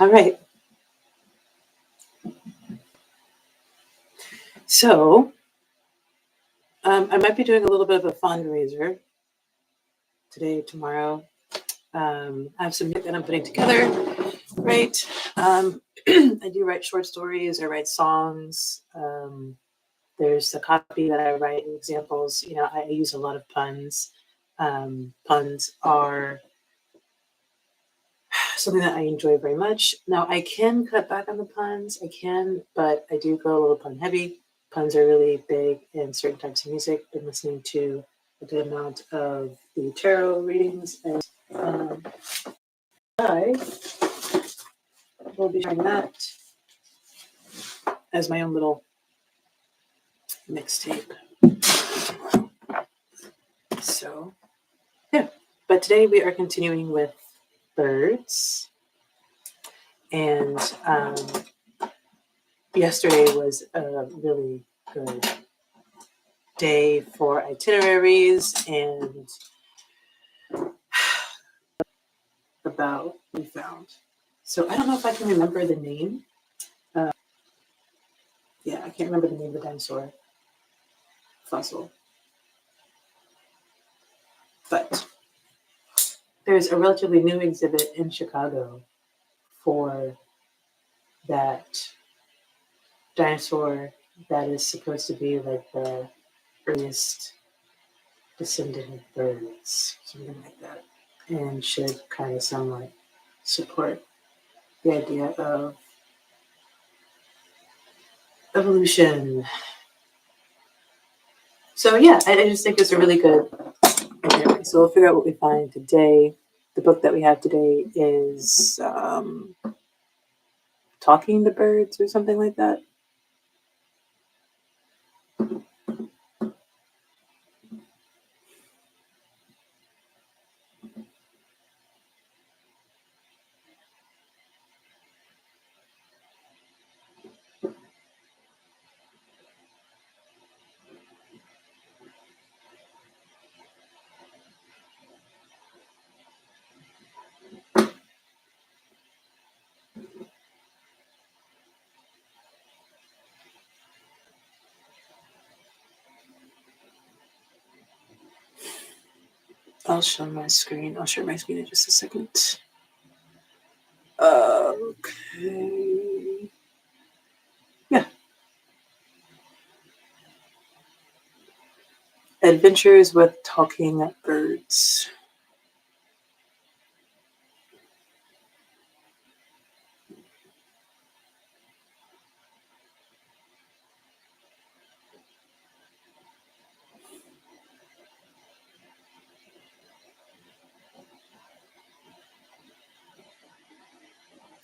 All right. So I might be doing a little bit of a fundraiser today, tomorrow. I have some music that I'm putting together, right? I do write short stories, I write songs. There's a copy that I write examples. I use a lot of puns. Puns are something that I enjoy very much. Now, I can cut back on the puns, but I do go a little pun heavy. Puns are really big in certain types of music. Been listening to a good amount of the tarot readings, and I will be sharing that as my own little mixtape. So, yeah. But today we are continuing with birds. And yesterday was a really good day for itineraries and about we found. So I don't know if I can remember the name. I can't remember the name of the dinosaur fossil. But there's a relatively new exhibit in Chicago for that dinosaur that is supposed to be like the earliest descendant of birds, something like that, and should kind of somewhat support the idea of evolution. So yeah, I just think it's a really good idea. So we'll figure out what we find today. The book that we have today is Talking to Birds or something like that. I'll share my screen in just a second. Okay. Yeah. Adventures with Talking Birds.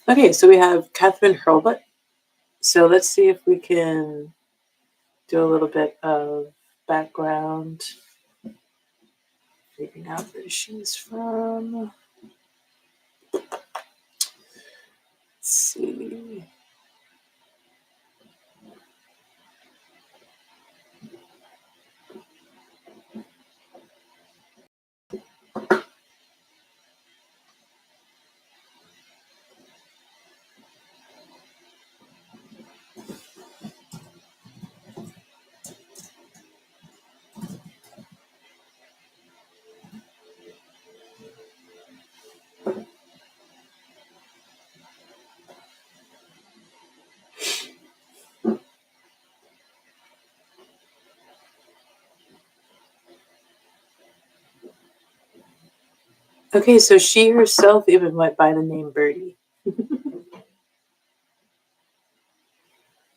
Okay, so we have Catherine Hurlbut. So let's see if we can do a little bit of background, figuring out where she's from. Let's see. Okay, so she herself even went by the name Birdie.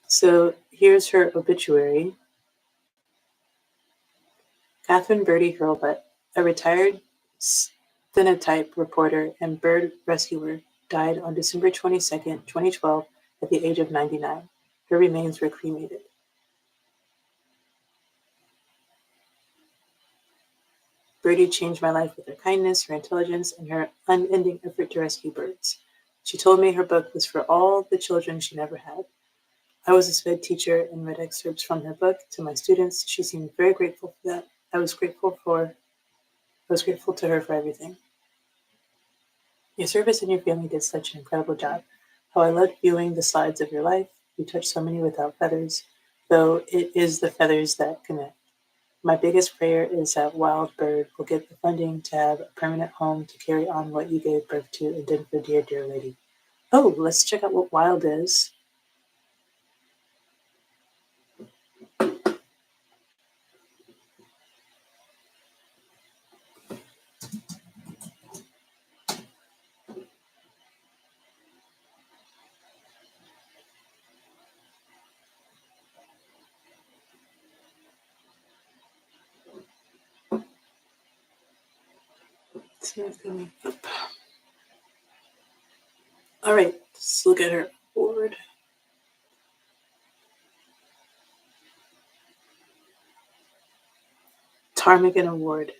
So here's her obituary. Catherine Birdie Hurlbut, a retired stenotype reporter and bird rescuer, died on December 22nd, 2012, at the age of 99. Her remains were cremated. Birdie changed my life with her kindness, her intelligence, and her unending effort to rescue birds. She told me her book was for all the children she never had. I was a SPED teacher and read excerpts from her book to my students. She seemed very grateful for that. I was grateful to her for everything. Your service and your family did such an incredible job. How I loved viewing the slides of your life. You touched so many without feathers, though it is the feathers that connect. My biggest prayer is that Wild Bird will get the funding to have a permanent home to carry on what you gave birth to in Denver, dear lady. Oh, let's check out what Wild is. See if I can up. All right, let's look at her board. Ptarmigan Award.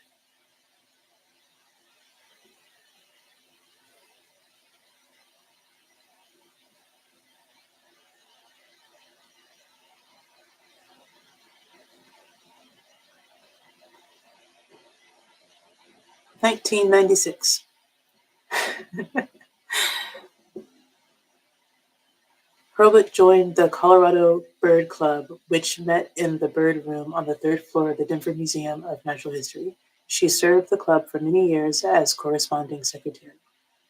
$19.96. Hurlbut joined the Colorado Bird Club, which met in the Bird Room on the third floor of the Denver Museum of Natural History. She served the club for many years as corresponding secretary.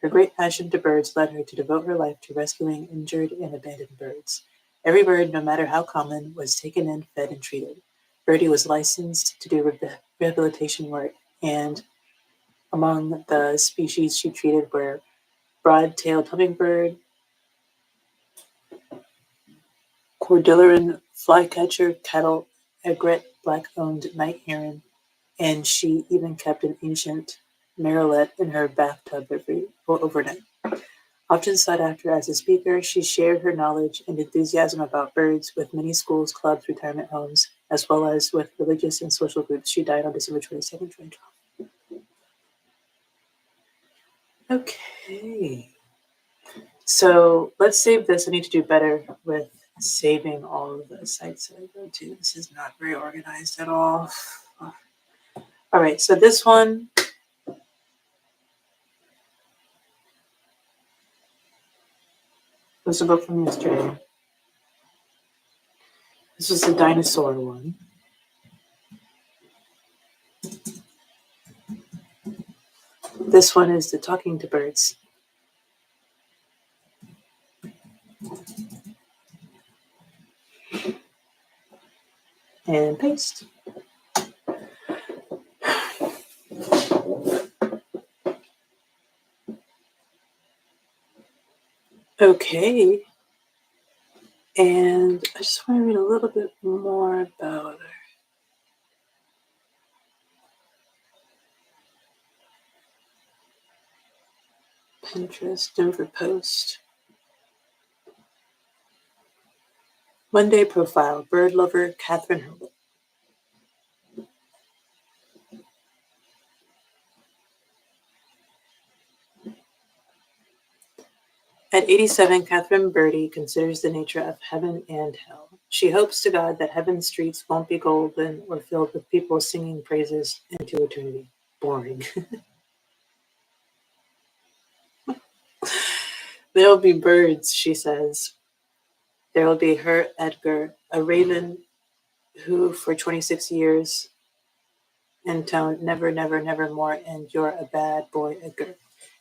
Her great passion to birds led her to devote her life to rescuing injured and abandoned birds. Every bird, no matter how common, was taken in, fed, and treated. Birdie was licensed to do rehabilitation work, and among the species she treated were broad-tailed hummingbird, Cordilleran flycatcher, cattle, egret, black-owned night heron, and she even kept an ancient marrolet in her bathtub overnight. Often sought after as a speaker, she shared her knowledge and enthusiasm about birds with many schools, clubs, retirement homes, as well as with religious and social groups. She died on December 22nd, 2012. Okay. So let's save this. I need to do better with saving all of the sites that I go to. This is not very organized at all. All right, so this one was a book from yesterday. This was the dinosaur one. This one is the Talking to Birds. And paste. Okay. And I just want to read a little bit more about her. Pinterest, Denver Post. Monday profile, bird lover Catherine Hurlbut. At 87, Catherine Birdie considers the nature of heaven and hell. She hopes to God that heaven's streets won't be golden or filled with people singing praises into eternity. Boring. There'll be birds, she says. There will be her Edgar, a raven who for 26 years intoned never, never, never more, and you're a bad boy, Edgar.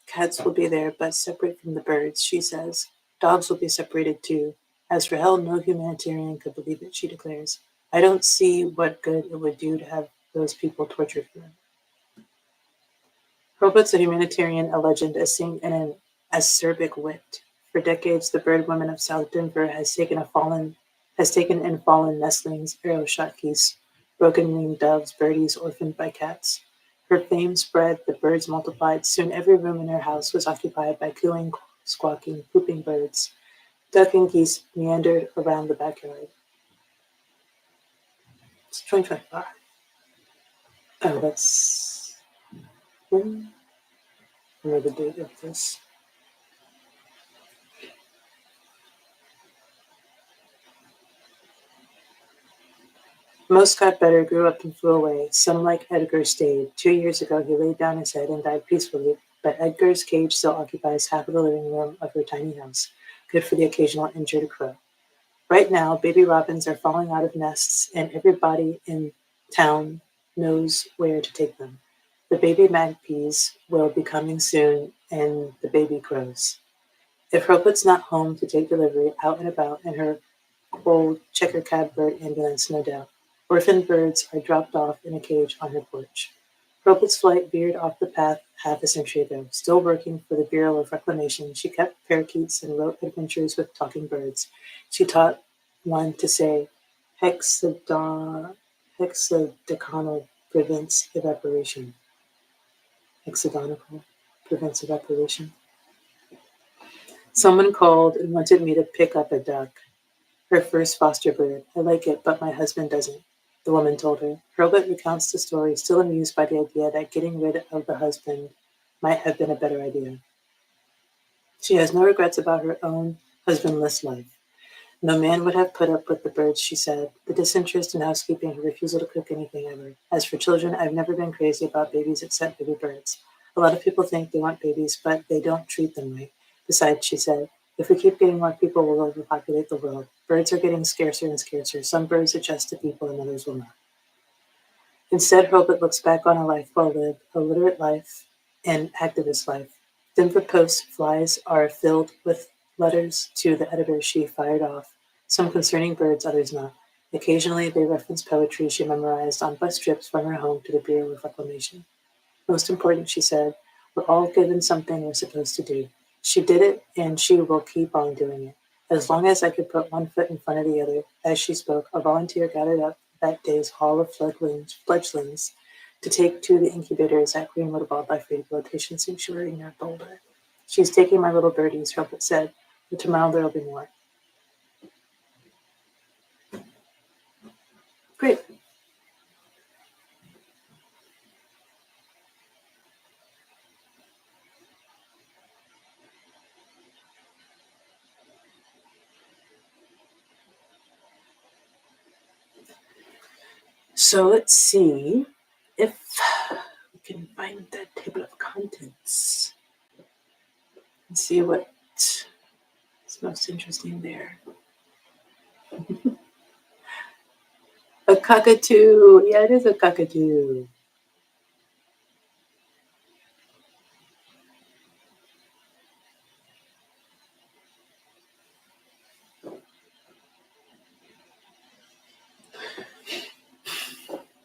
Cats will be there, but separate from the birds, she says. Dogs will be separated too. As for hell, no humanitarian could believe it, she declares. I don't see what good it would do to have those people tortured for them. Hurlbut's a humanitarian, a legend, a saint, and an acerbic wit. For decades, the bird woman of South Denver has taken in fallen nestlings, arrow shot geese, broken-winged doves, birdies orphaned by cats. Her fame spread, the birds multiplied. Soon every room in her house was occupied by cooing, squawking, whooping birds. Duck and geese meandered around the backyard. It's 2025. Oh, that's... Remember the date of this. Most got better, grew up and flew away. Some, like Edgar, stayed. 2 years ago, he laid down his head and died peacefully, but Edgar's cage still occupies half of the living room of her tiny house. good for the occasional injured crow. Right now, baby robins are falling out of nests, and everybody in town knows where to take them. The baby magpies will be coming soon, and the baby crows. If Ropelet's not home to take delivery, out and about in her old checker cab bird ambulance, no doubt. Orphaned birds are dropped off in a cage on her porch. Ropelet's flight veered off the path half a century ago. Still working for the Bureau of Reclamation, she kept parakeets and wrote adventures with talking birds. She taught one to say, hexadecanal prevents evaporation. Hexagonal prevents evaporation. Someone called and wanted me to pick up a duck. Her first foster bird. I like it, but my husband doesn't, the woman told her. Hurlbut recounts the story, still amused by the idea that getting rid of the husband might have been a better idea. She has no regrets about her own husbandless life. No man would have put up with the birds, she said, the disinterest in housekeeping, her refusal to cook anything ever. As for children, I've never been crazy about babies except baby birds. A lot of people think they want babies, but they don't treat them right. Besides, she said, if we keep getting more people, we'll overpopulate the world. Birds are getting scarcer and scarcer. Some birds adjust to people and others will not. Instead, Hobart looks back on a life well lived, a literate life, and activist life. Denver Post flies are filled with letters to the editor she fired off, some concerning birds, others not. Occasionally, they reference poetry she memorized on bus trips from her home to the Bureau of Reclamation. Most important, she said, we're all given something we're supposed to do. She did it, and she will keep on doing it. As long as I could put one foot in front of the other, as she spoke, a volunteer gathered up that day's hall of fledglings to take to the incubators at Greenwood Wildlife Rehabilitation Sanctuary near Boulder. She's taking my little birdies, Herbert said, but tomorrow there'll be more. Great. So let's see if we can find the table of contents and see what is most interesting there. A cockatoo. Yeah, it is a cockatoo.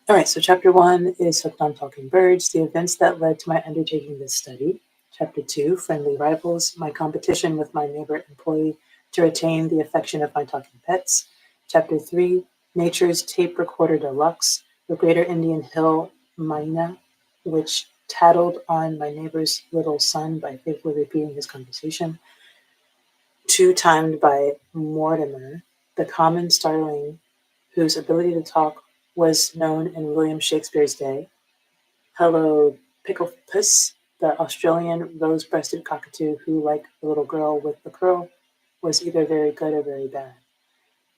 All right, so chapter 1 is Hooked on Talking Birds, the events that led to my undertaking this study. Chapter 2, Friendly Rivals, my competition with my neighbor employee to retain the affection of my talking pets. Chapter 3, Nature's Tape Recorder Deluxe, the Greater Indian Hill Myna, which tattled on my neighbor's little son by faithfully repeating his conversation. 2, timed by Mortimer, the common starling whose ability to talk was known in William Shakespeare's day. Hello, Picklepuss, the Australian rose-breasted cockatoo who, like the little girl with the curl, was either very good or very bad.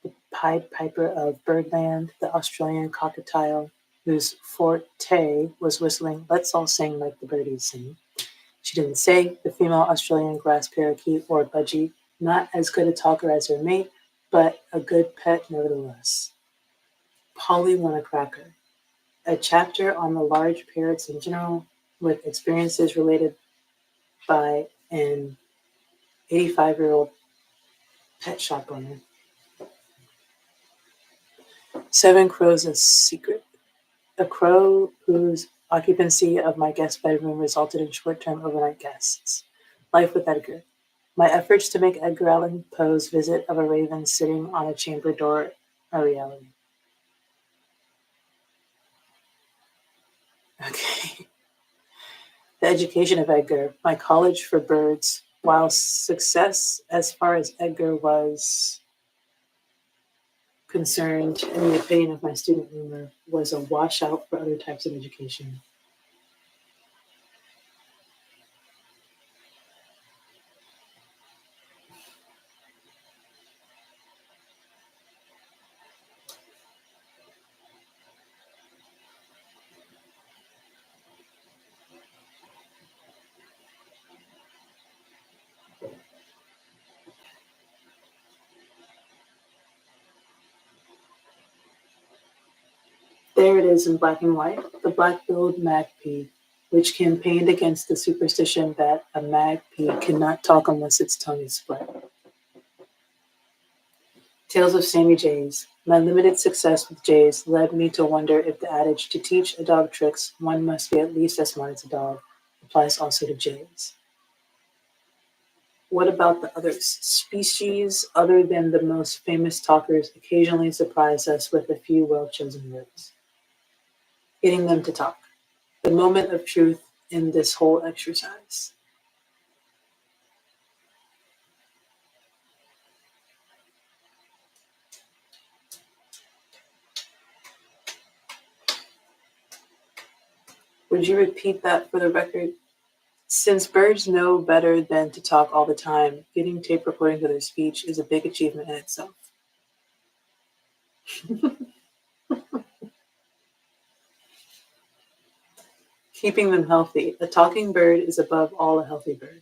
The Pied Piper of Birdland, the Australian cockatiel whose forte was whistling "Let's All Sing Like the Birdies Sing." She didn't say, the female Australian grass parakeet or budgie, not as good a talker as her mate, but a good pet nevertheless. Polly Cracker, a chapter on the large parrots in general, with experiences related by an 85-year-old pet shop owner. 7 Crows a Secret, a crow whose occupancy of my guest bedroom resulted in short-term overnight guests. Life with Edgar, my efforts to make Edgar Allan Poe's Visit of a Raven sitting on a chamber door a reality. Okay. The education of Edgar, my college for birds, while success as far as Edgar was concerned, in the opinion of my student rumor, was a washout for other types of education. There it is in black and white, the black-billed magpie, which campaigned against the superstition that a magpie cannot talk unless its tongue is split. Tales of Sammy Jays. My limited success with jays led me to wonder if the adage to teach a dog tricks, one must be at least as smart as a dog applies also to jays. What about the others? Species other than the most famous talkers occasionally surprise us with a few well-chosen words. Getting them to talk. The moment of truth in this whole exercise. Would you repeat that for the record? Since birds know better than to talk all the time, getting tape recording to their speech is a big achievement in itself. Keeping them healthy. A talking bird is above all a healthy bird.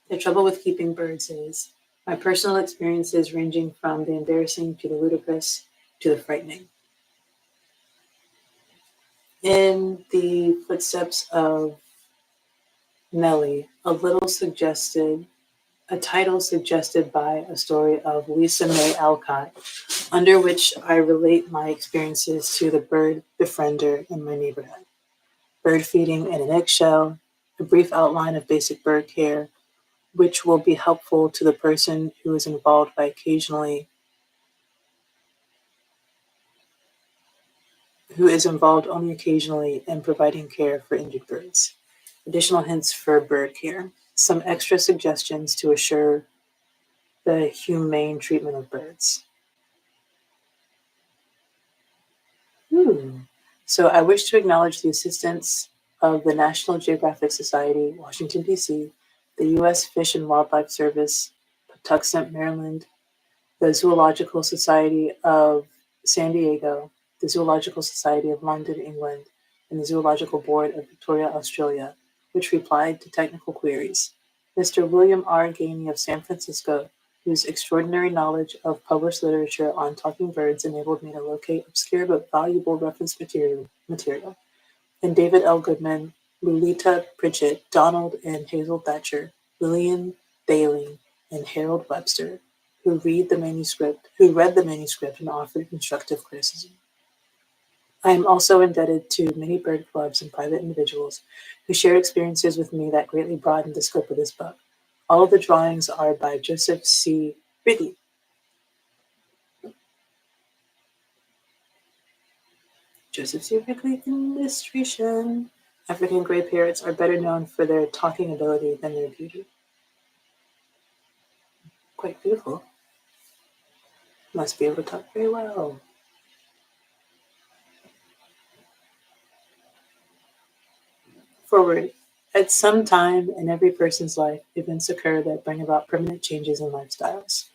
The trouble with keeping birds is my personal experiences ranging from the embarrassing to the ludicrous to the frightening. In the footsteps of Nellie, a title suggested by a story of Lisa May Alcott, under which I relate my experiences to the bird befriender in my neighborhood. Bird feeding in an eggshell, a brief outline of basic bird care, which will be helpful to the person who is involved only occasionally in providing care for injured birds. Additional hints for bird care. Some extra suggestions to assure the humane treatment of birds. So I wish to acknowledge the assistance of the National Geographic Society, Washington, D.C., the U.S. Fish and Wildlife Service, Patuxent, Maryland, the Zoological Society of San Diego, the Zoological Society of London, England, and the Zoological Board of Victoria, Australia, which replied to technical queries. Mr. William R. Gainey of San Francisco, whose extraordinary knowledge of published literature on talking birds enabled me to locate obscure but valuable reference material. And David L. Goodman, Lulita Pritchett, Donald and Hazel Thatcher, Lillian Bailey, and Harold Webster, who read the manuscript and offered constructive criticism. I am also indebted to many bird clubs and private individuals who shared experiences with me that greatly broadened the scope of this book. All of the drawings are by Joseph C. Ridley. Joseph C. Ridley illustration. African gray parrots are better known for their talking ability than their beauty. Quite beautiful. Must be able to talk very well. Forward. At some time in every person's life, events occur that bring about permanent changes in lifestyles.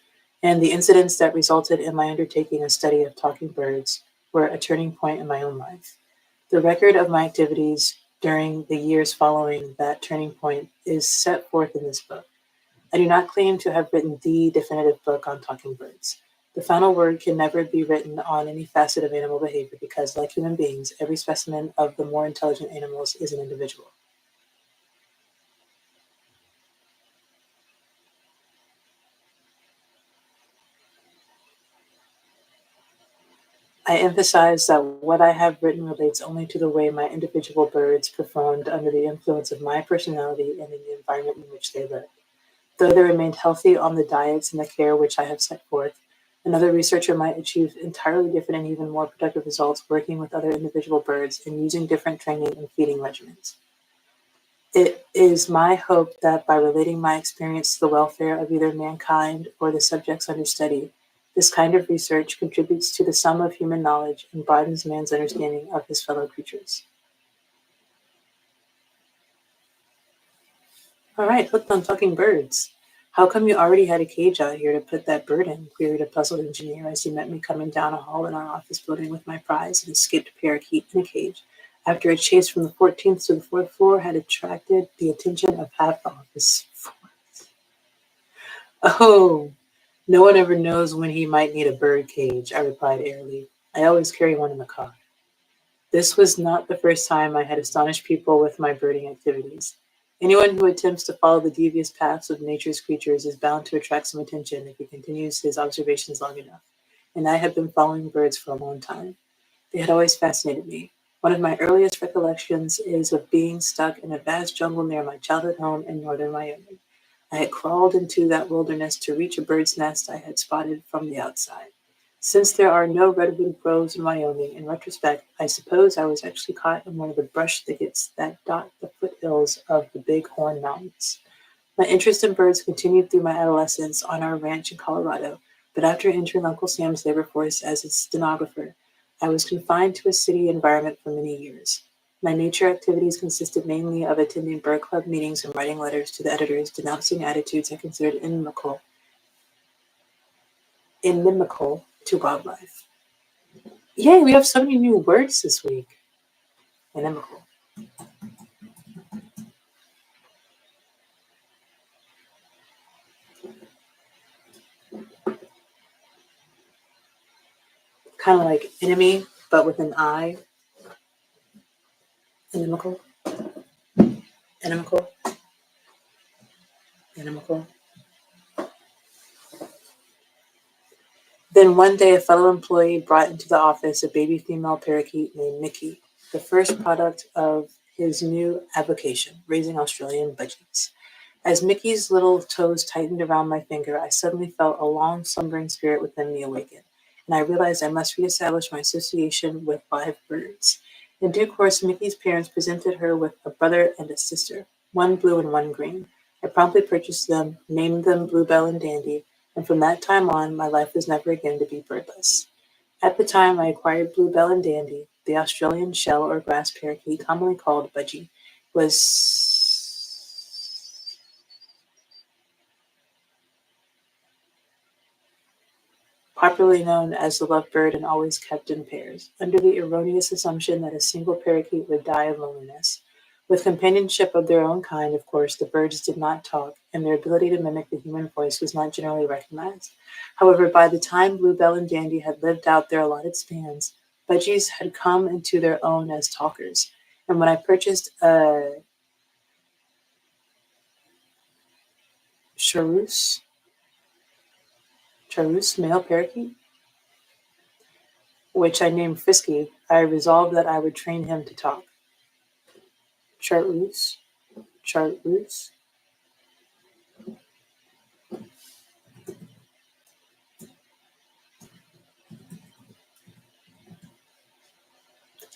And the incidents that resulted in my undertaking a study of talking birds were a turning point in my own life. The record of my activities during the years following that turning point is set forth in this book. I do not claim to have written the definitive book on talking birds. The final word can never be written on any facet of animal behavior because, like human beings, every specimen of the more intelligent animals is an individual. I emphasize that what I have written relates only to the way my individual birds performed under the influence of my personality and in the environment in which they lived. Though they remained healthy on the diets and the care which I have set forth, another researcher might achieve entirely different and even more productive results working with other individual birds and using different training and feeding regimens. It is my hope that by relating my experience to the welfare of either mankind or the subjects under study, this kind of research contributes to the sum of human knowledge and broadens man's understanding of his fellow creatures. All right, hooked on talking birds. How come you already had a cage out here to put that bird in? Queried a puzzled engineer as he met me coming down a hall in our office building with my prize, an escaped parakeet in a cage, after a chase from the 14th to the 4th floor had attracted the attention of half the office force. Oh, no one ever knows when he might need a bird cage, I replied airily. I always carry one in the car. This was not the first time I had astonished people with my birding activities. Anyone who attempts to follow the devious paths of nature's creatures is bound to attract some attention if he continues his observations long enough, and I had been following birds for a long time. They had always fascinated me. One of my earliest recollections is of being stuck in a vast jungle near my childhood home in northern Wyoming. I had crawled into that wilderness to reach a bird's nest I had spotted from the outside. Since there are no redwood groves in Wyoming, in retrospect, I suppose I was actually caught in one of the brush thickets that dot the foothills of the Big Horn Mountains. My interest in birds continued through my adolescence on our ranch in Colorado, but after entering Uncle Sam's labor force as a stenographer, I was confined to a city environment for many years. My nature activities consisted mainly of attending bird club meetings and writing letters to the editors denouncing attitudes I considered inimical to wildlife. Yay, we have so many new words this week. Inimical. Kind of like enemy, but with an I. Inimical. Inimical. Inimical. Then one day a fellow employee brought into the office a baby female parakeet named Mickey, the first product of his new avocation, raising Australian budgies. As Mickey's little toes tightened around my finger, I suddenly felt a long slumbering spirit within me awaken, and I realized I must reestablish my association with live birds. In due course, Mickey's parents presented her with a brother and a sister, one blue and one green. I promptly purchased them, named them Bluebell and Dandy, and from that time on, my life was never again to be birdless. At the time I acquired Bluebell and Dandy, the Australian shell or grass parakeet, commonly called budgie, was popularly known as the lovebird and always kept in pairs, under the erroneous assumption that a single parakeet would die of loneliness. With companionship of their own kind, of course, the birds did not talk, and their ability to mimic the human voice was not generally recognized. However, by the time Bluebell and Dandy had lived out their allotted spans, budgies had come into their own as talkers. And when I purchased a charus male parakeet, which I named Frisky, I resolved that I would train him to talk. Chartreuse. Chartreuse.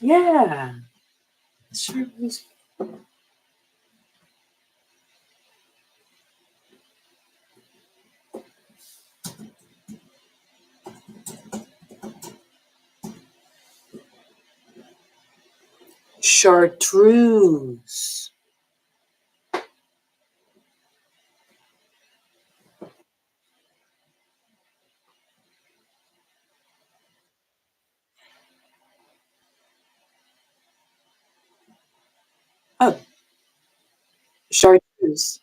Yeah. Chartreuse. Chartreuse. Oh, chartreuse.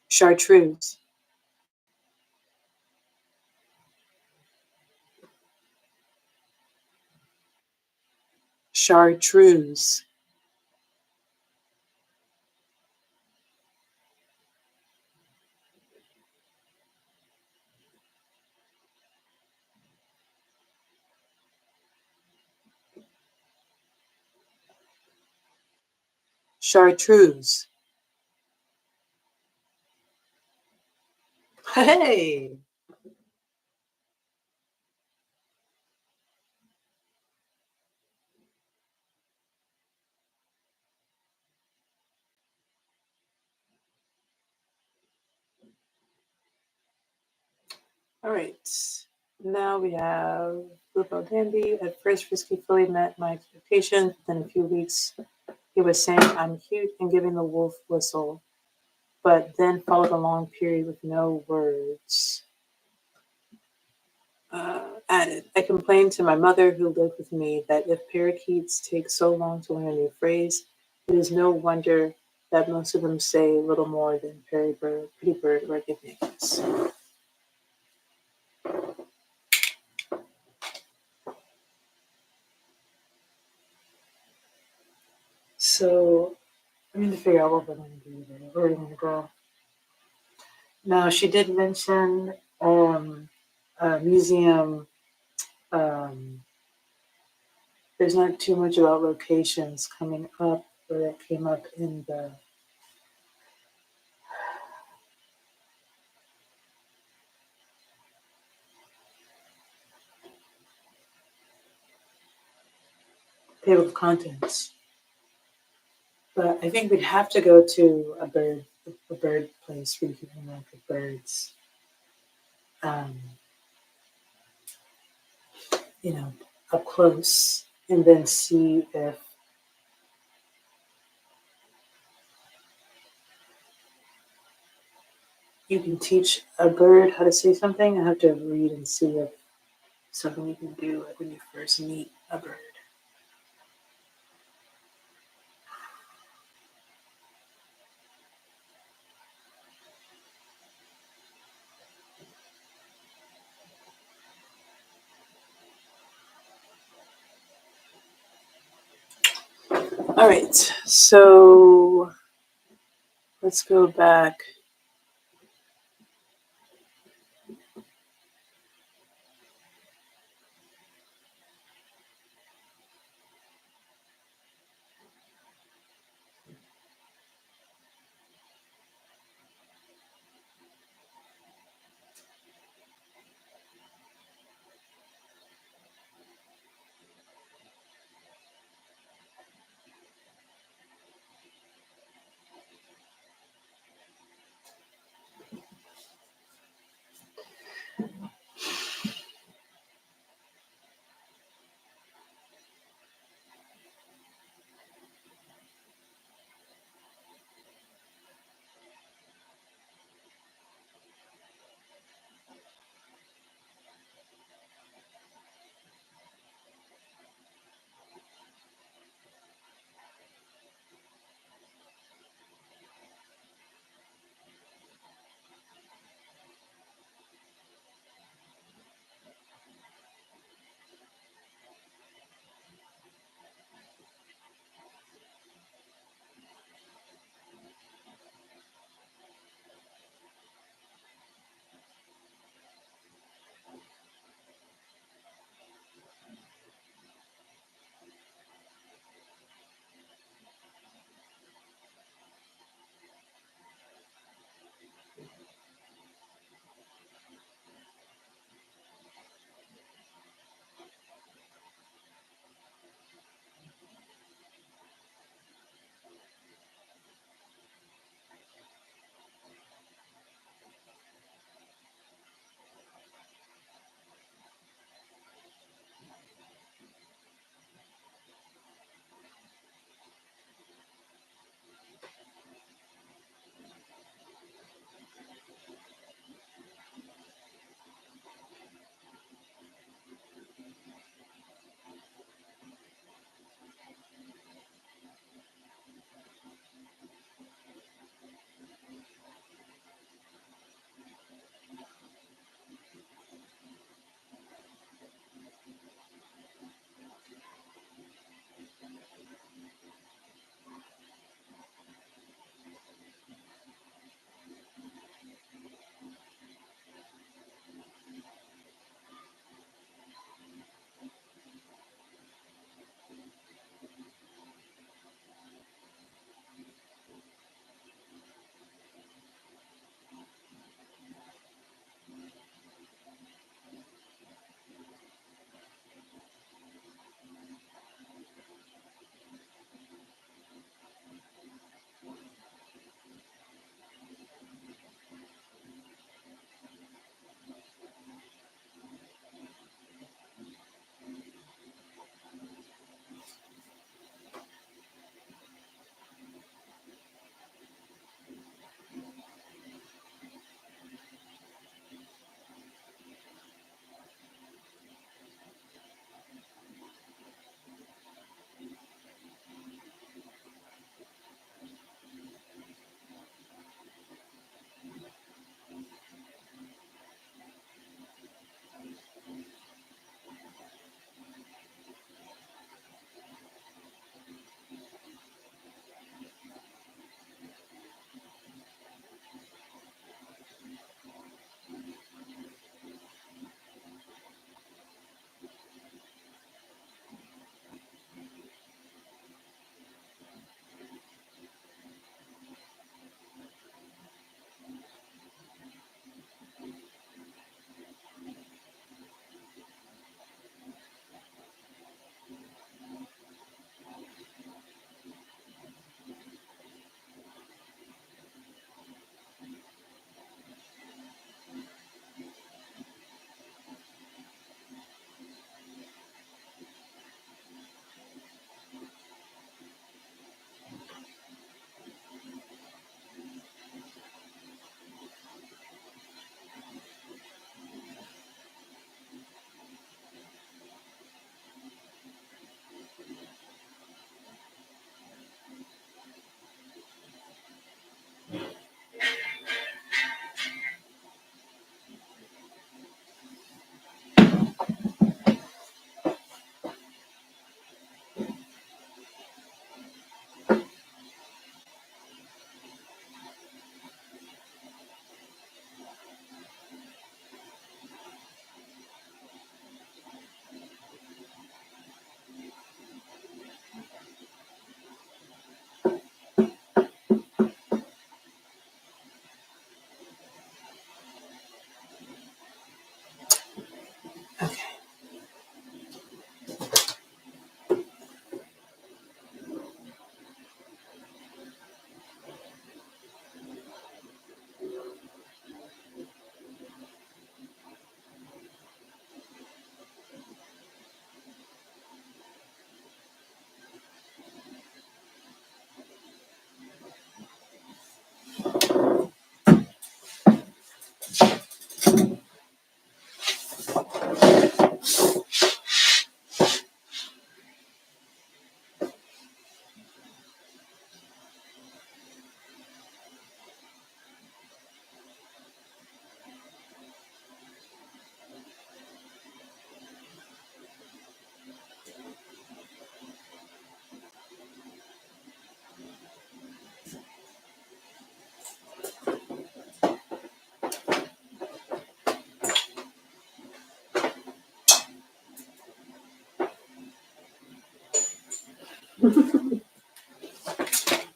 Chartreuse. Chartreuse. Chartreuse. Hey. All right. Now we have Bluebell Dandy. At first, Frisky fully met my expectations. Within a few weeks, he was saying, I'm cute, and giving the wolf whistle, but then followed a long period with no words. Added, I complained to my mother, who lived with me, that if parakeets take so long to learn a new phrase, it is no wonder that most of them say little more than pretty bird, or give me a kiss. So I need to figure out what we're going to do today. Where are we going to go? Now, she did mention a museum. There's not too much about locations coming up, or that came up in the table of contents. But I think we'd have to go to a bird place where you can interact with birds. You know, up close, and then see if you can teach a bird how to say something. I have to read and see if something you can do like when you first meet a bird. All right, so let's go back.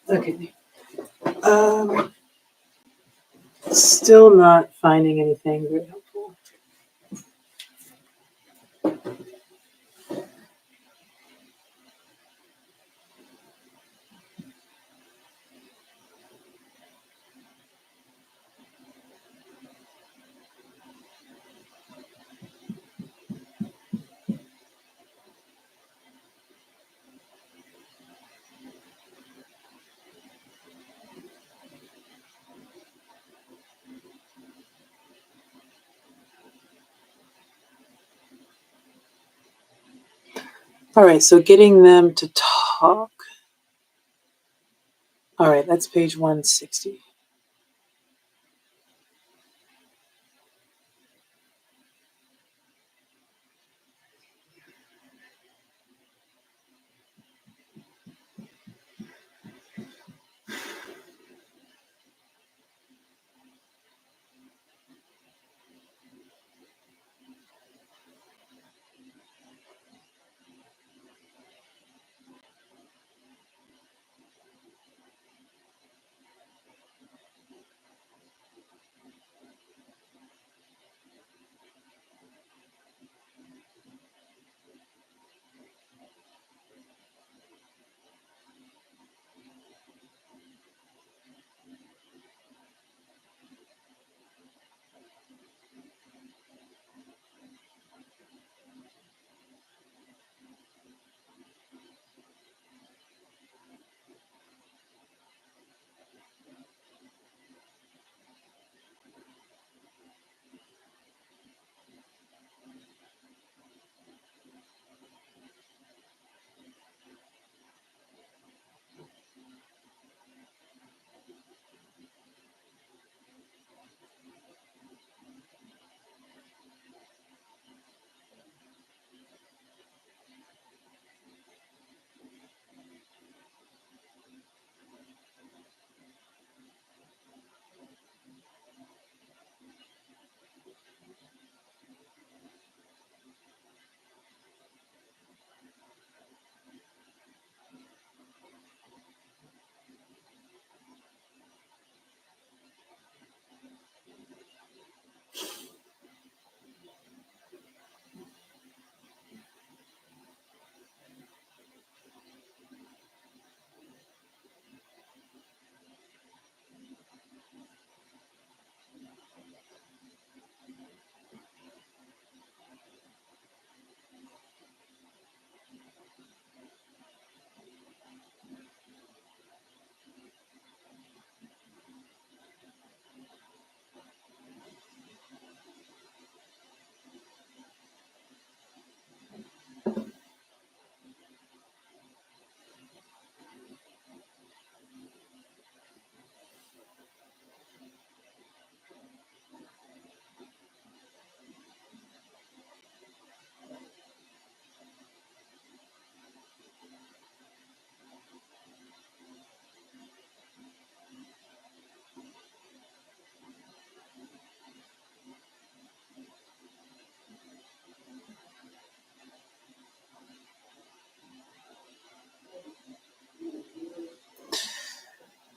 Okay. Still not finding anything very helpful. All right, so getting them to talk. All right, that's page 160.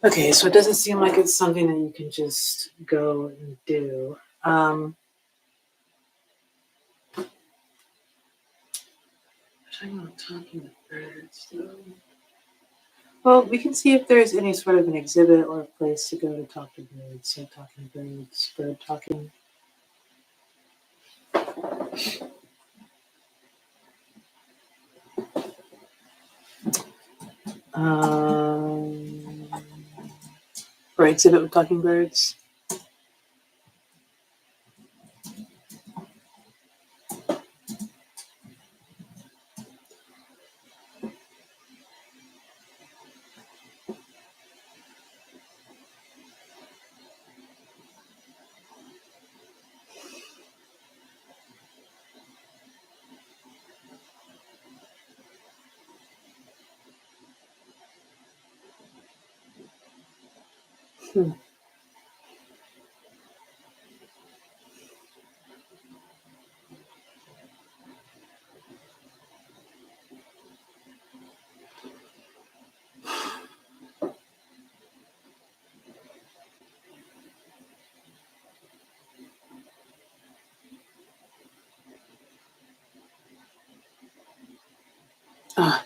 Okay, so it doesn't seem like it's something that you can just go and do. Talking about talking to birds, though. Well, we can see if there's any sort of an exhibit or a place to go to talk to birds. So talking birds, bird talking. Or exhibit with talking birds. Ah.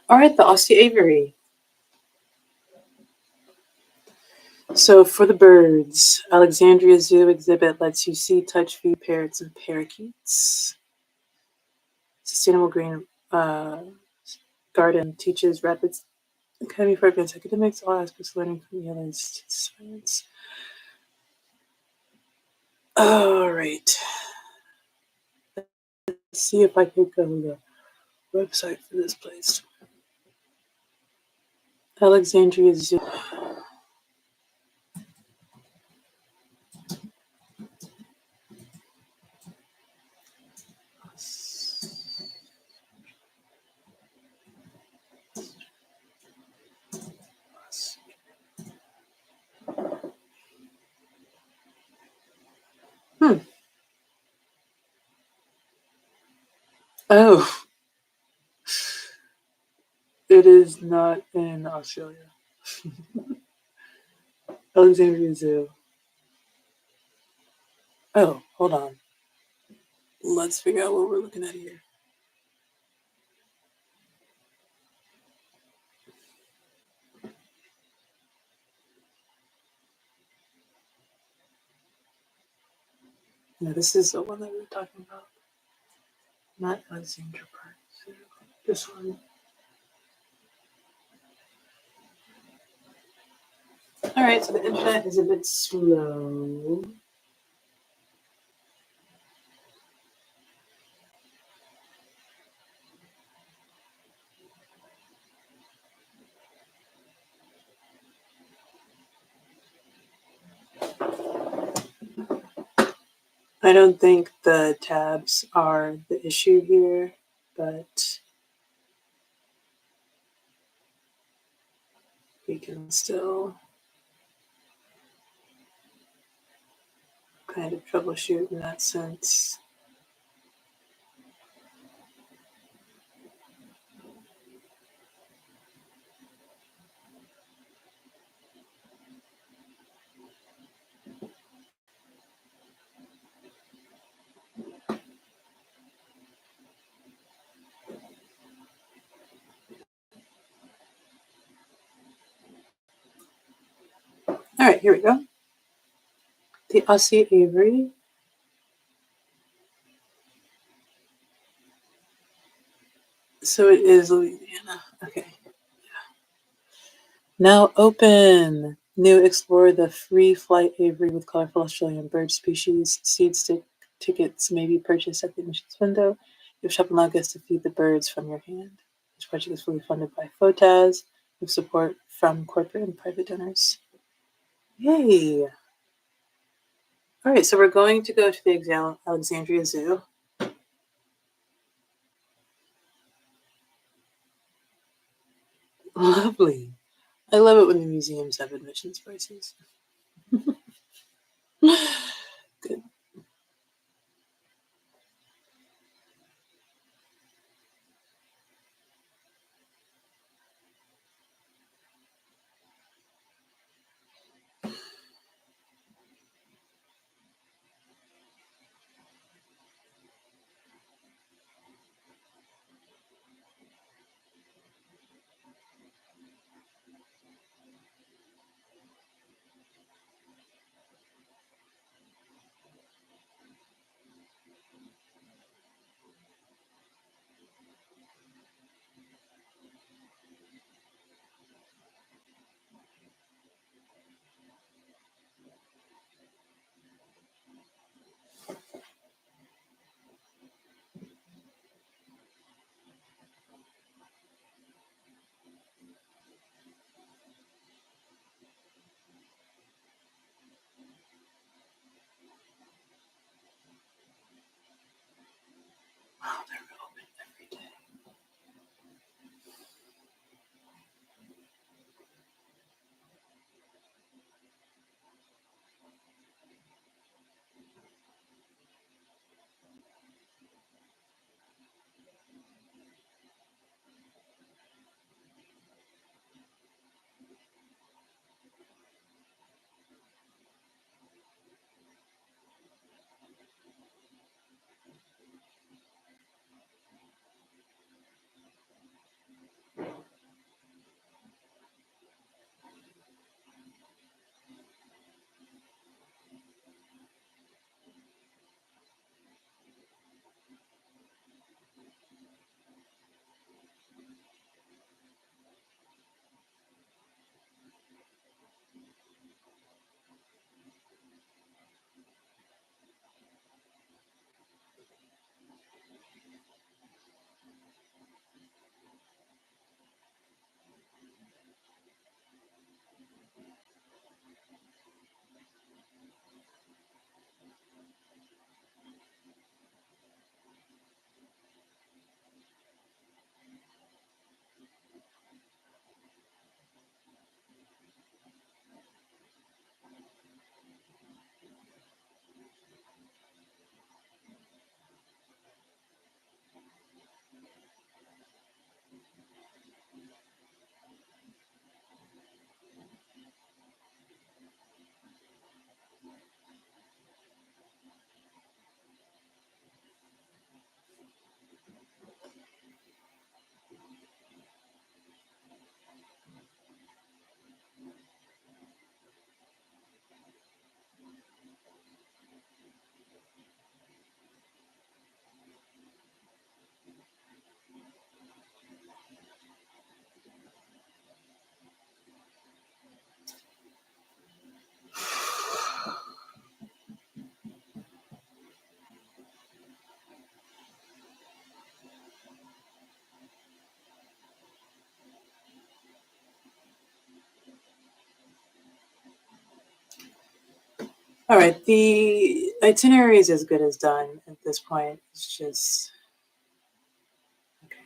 All right, the osseaviary. So for the birds, Alexandria Zoo exhibit lets you see, touch, feed parrots and parakeets. Sustainable Green Garden teaches Rapids Academy for Advanced Academics, all aspects of learning from ELA's science. All right. Let's see if I can go to the website for this place. Alexandria Zoo. Oh, it is not in Australia. Alexandria Zoo. Oh, hold on. Let's figure out what we're looking at here. No, this is the one that we were talking about. Not Alexandria Park Zoo. This one. All right, so the internet is a bit slow. I don't think the tabs are the issue here, but we can still kind of troubleshoot in that sense. All right, here we go. The osseaviary. So it is Louisiana. Okay. Now open. New explore the free flight aviary with colorful Australian bird species. Seed stick tickets may be purchased at the admissions window. Your shop allow guests to feed the birds from your hand. This project is fully funded by FOTAS with support from corporate and private donors. Yay! All right, so we're going to go to the Alexandria Zoo. Lovely. I love it when the museums have admissions prices. Good. All right, the itinerary is as good as done at this point. It's just, okay.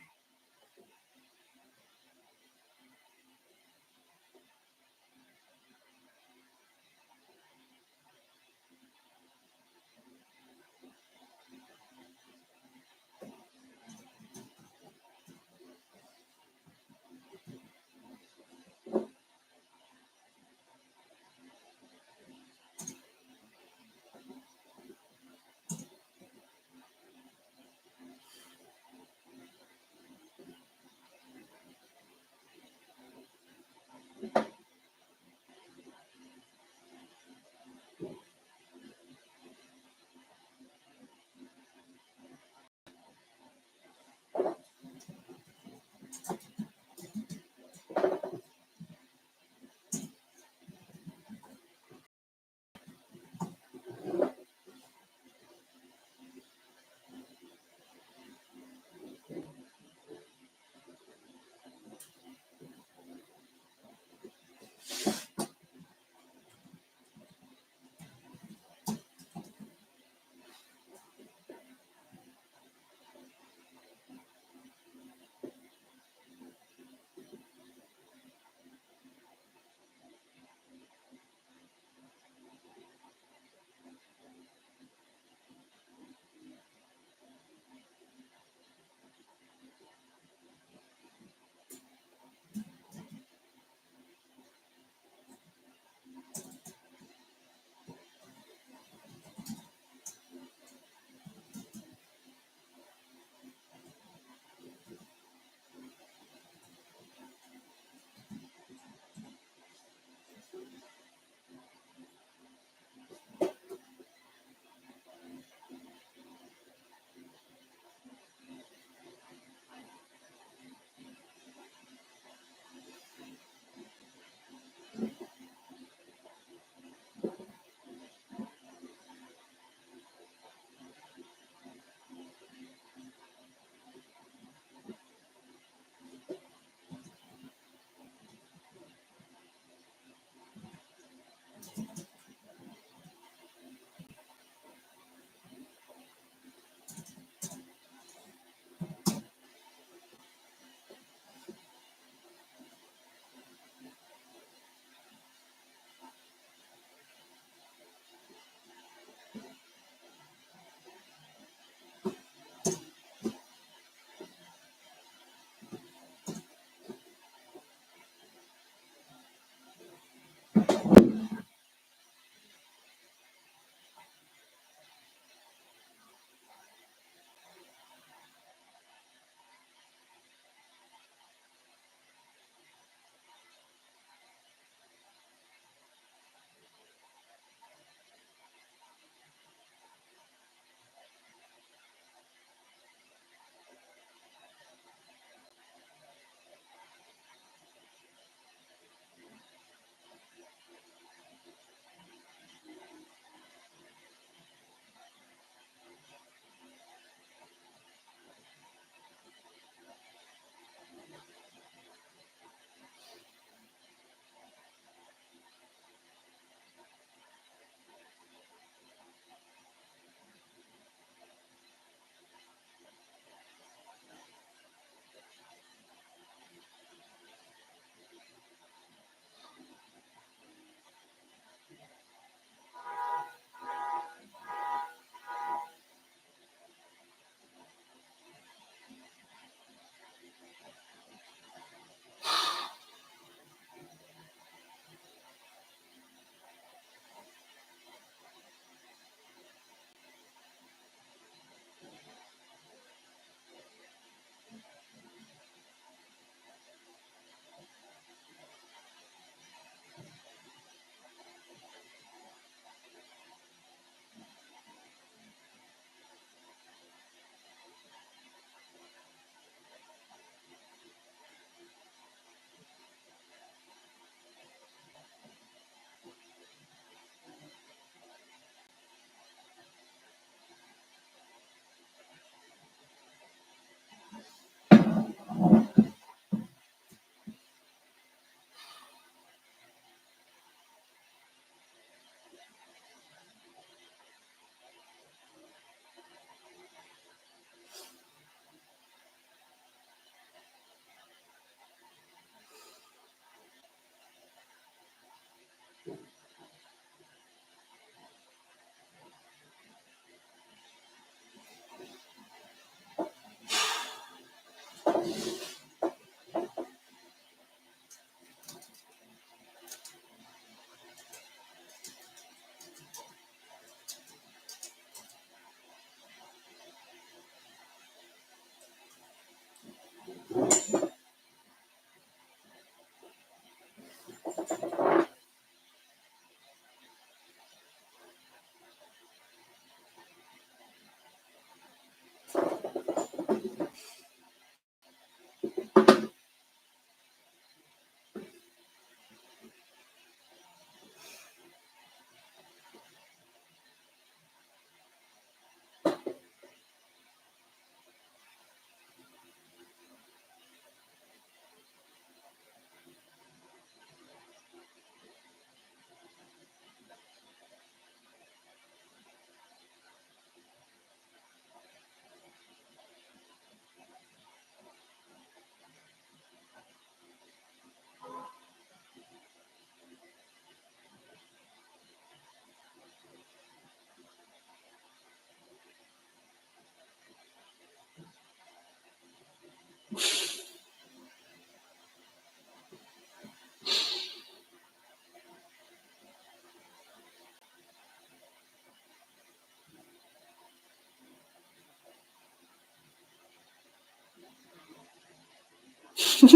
I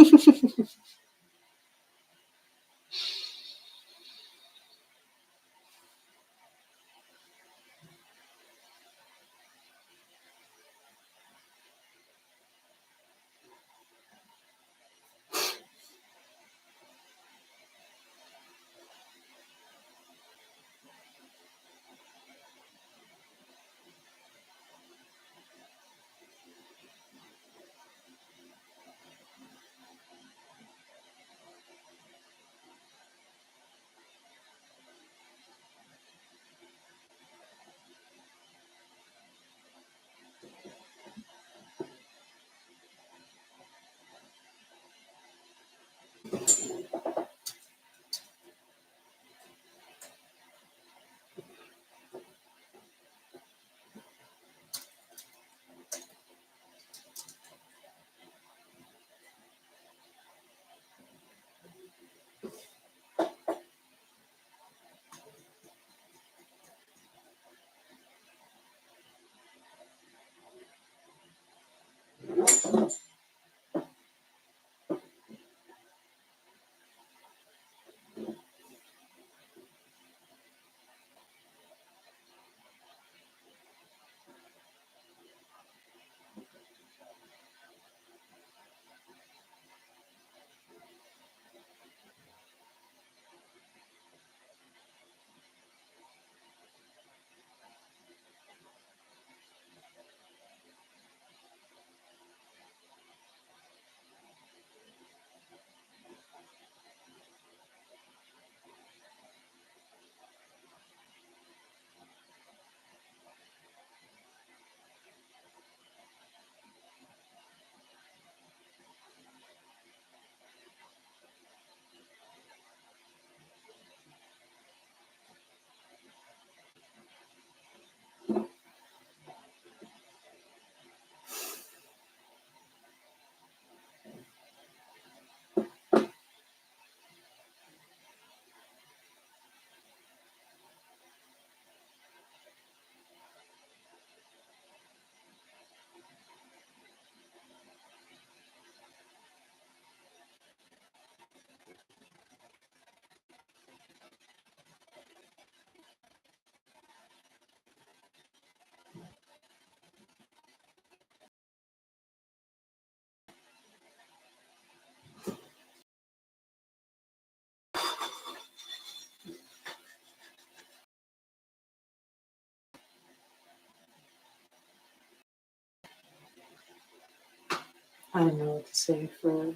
don't know what to say for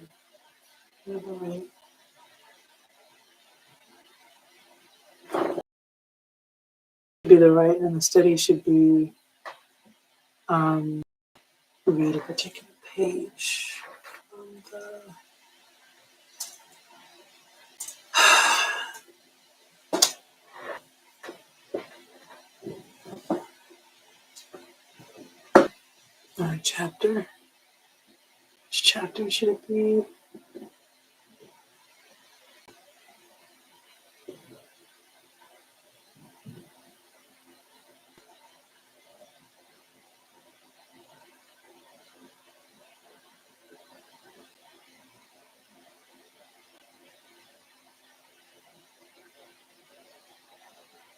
right. Be the right, and the study should be read a particular page. On the chapter. Which chapter should it be?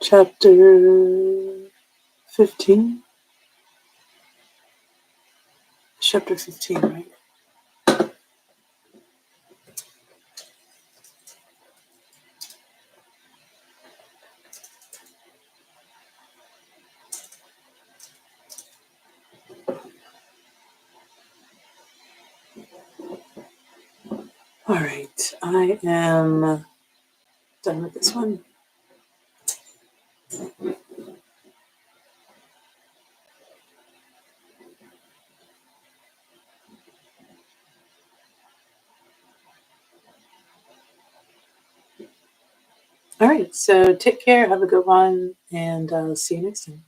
Chapter 15? Chapter 15, right? All right, I am done with this one. All right, so take care, have a good one, and see you next time.